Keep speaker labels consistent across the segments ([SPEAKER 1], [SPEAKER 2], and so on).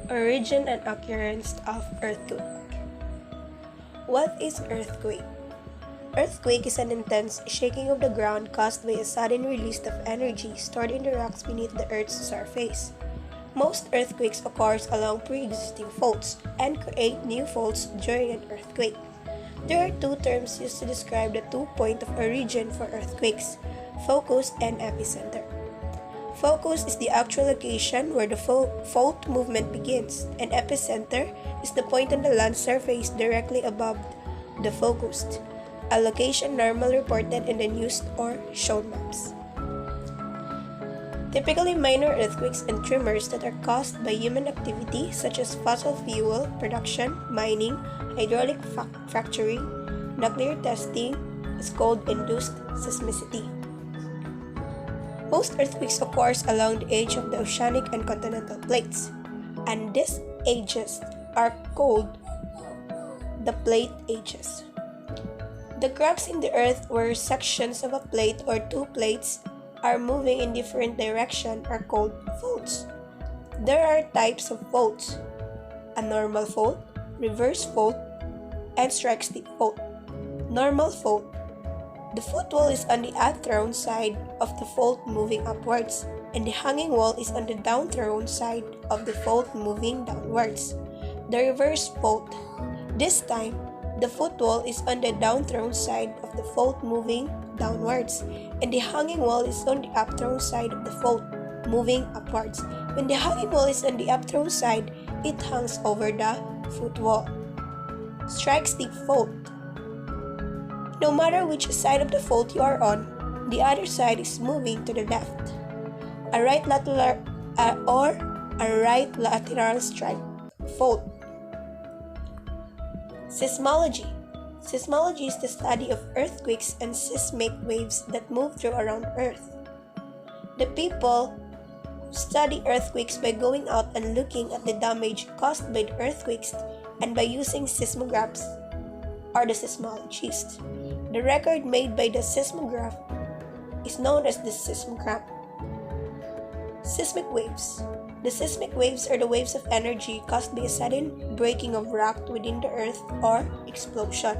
[SPEAKER 1] Origin and occurrence of earthquake. What is earthquake? Earthquake is an intense shaking of the ground caused by a sudden release of energy stored in the rocks beneath the Earth's surface. Most earthquakes occur along pre-existing faults and create new faults during an earthquake. There are two terms used to describe the 2 points of origin for earthquakes: focus and epicenter. Focus is the actual location where the fault movement begins, and epicenter is the point on the land surface directly above the focus, a location normally reported in the news or shown maps. Typically, minor earthquakes and tremors that are caused by human activity such as fossil fuel production, mining, hydraulic fracturing, nuclear testing is called induced seismicity. Most earthquakes occur along the edge of the oceanic and continental plates, and these edges are called the plate edges. The cracks in the earth where sections of a plate or two plates are moving in different directions are called faults. There are types of faults: a normal fault, reverse fault, and strike slip fault. Normal fault. The footwall is on the upthrown side of the fault moving upwards, and the hanging wall is on the downthrown side of the fault moving downwards. The reverse fault. This time, the footwall is on the downthrown side of the fault moving downwards, and the hanging wall is on the upthrown side of the fault moving upwards. When the hanging wall is on the upthrown side, it hangs over the footwall. Strike slip fault. No matter which side of the fault you are on, the other side is moving to the left. A right lateral strike fault. Seismology. Seismology is the study of earthquakes and seismic waves that move through around Earth. The people who study earthquakes by going out and looking at the damage caused by the earthquakes and by using seismographs are the seismologists. The record made by the seismograph is known as the seismogram. Seismic waves. The seismic waves are the waves of energy caused by a sudden breaking of rock within the earth or explosion.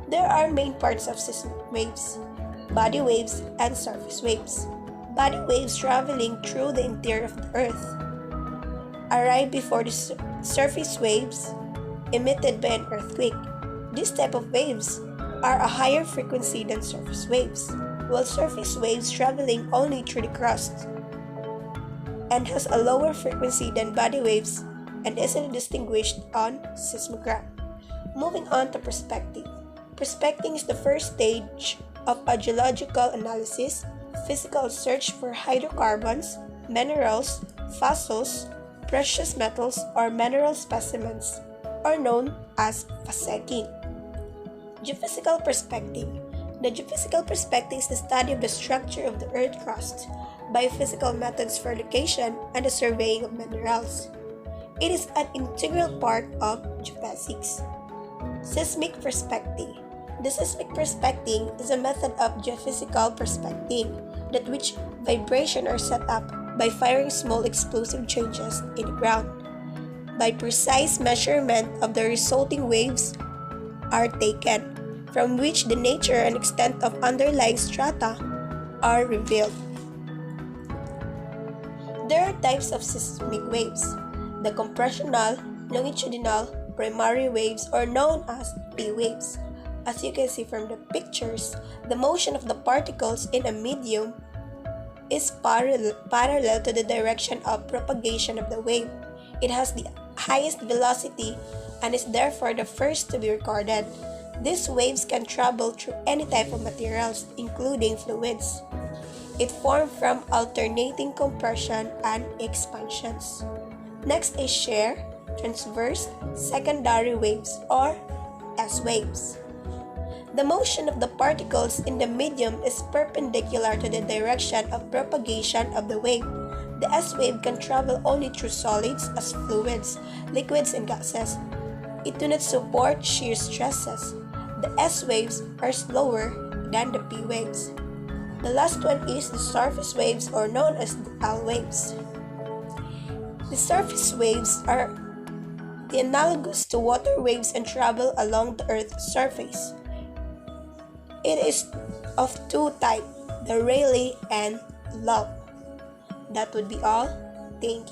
[SPEAKER 1] There are main parts of seismic waves: body waves and surface waves. Body waves traveling through the interior of the earth arrive before the surface waves emitted by an earthquake. This type of waves are a higher frequency than surface waves, while surface waves traveling only through the crust and has a lower frequency than body waves and isn't distinguished on seismogram. Moving on to prospecting. Prospecting is the first stage of a geological analysis, physical search for hydrocarbons, minerals, fossils, precious metals, or mineral specimens, or known as faseking. Geophysical prospecting. The geophysical prospecting is the study of the structure of the earth crust by physical methods for location and the surveying of minerals. It is an integral part of geophysics. Seismic prospecting. The seismic prospecting is a method of geophysical prospecting that which vibration are set up by firing small explosive changes in the ground. By precise measurement of the resulting waves are taken, from which the nature and extent of underlying strata are revealed. There are types of seismic waves: the compressional, longitudinal, primary waves, or known as P waves. As you can see from the pictures, the motion of the particles in a medium is parallel to the direction of propagation of the wave. It has the highest velocity and is therefore the first to be recorded. These waves can travel through any type of materials, including fluids. It forms from alternating compression and expansions. Next is shear, transverse, secondary waves, or S waves. The motion of the particles in the medium is perpendicular to the direction of propagation of the wave. The S wave can travel only through solids as fluids, liquids, and gases. It do not support shear stresses. The S waves are slower than the P waves. The last one is the surface waves, or known as the L waves. The surface waves are the analogous to water waves and travel along the Earth's surface. It is of two types, the Rayleigh and Love. That would be all. Thank you.